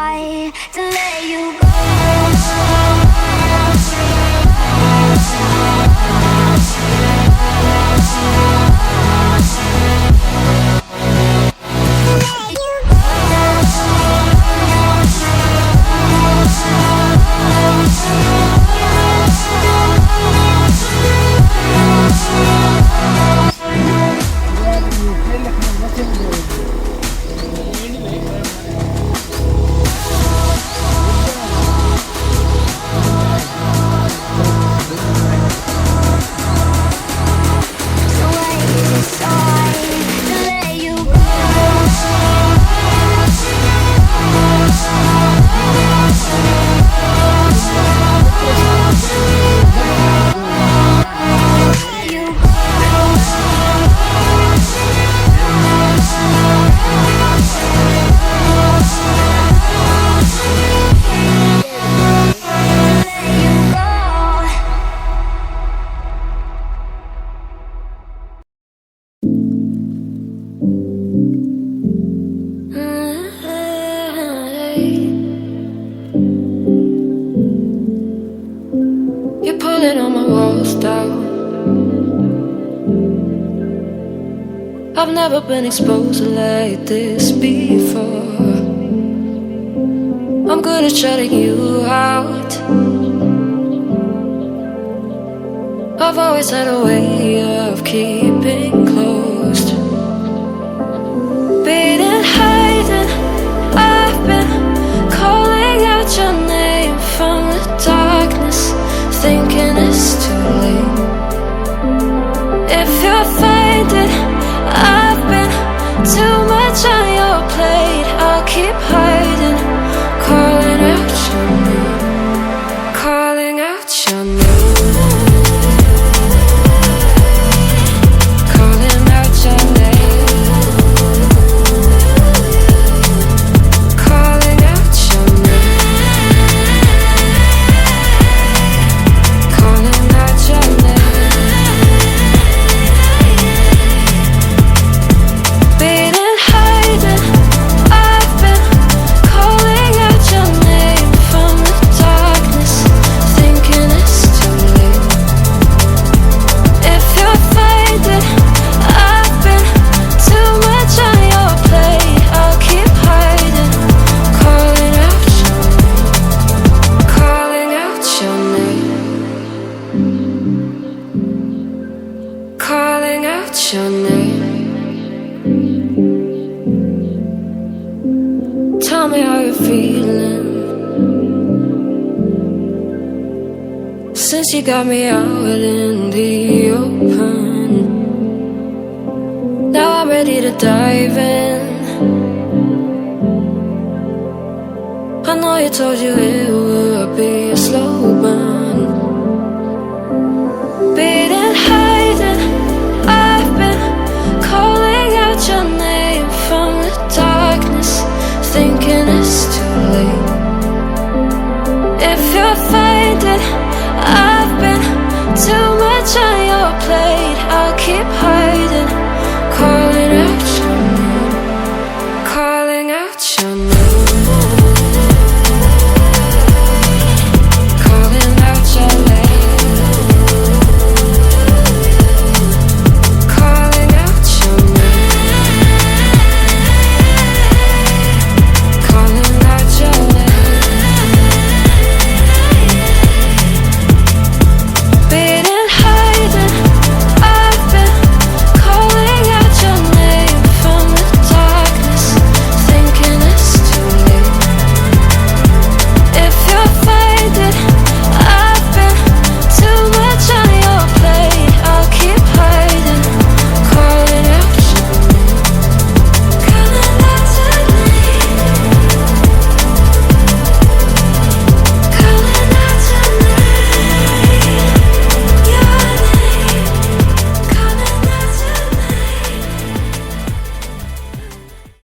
try to let you go. You're pulling on my walls down. I've never been exposed like this before. I'm good at shutting you out. I've always had a way of keeping closed. Beating, hiding, I've been calling out your name from the darkness, thinking it's too late. If you're faded, I've been too much on your plate. I'll keep hiding, calling out your name, calling out your name. Calling out your name. Tell me how you're feeling since you got me out in the open. Now I'm ready to dive in. I know you told you it would be a slow burn.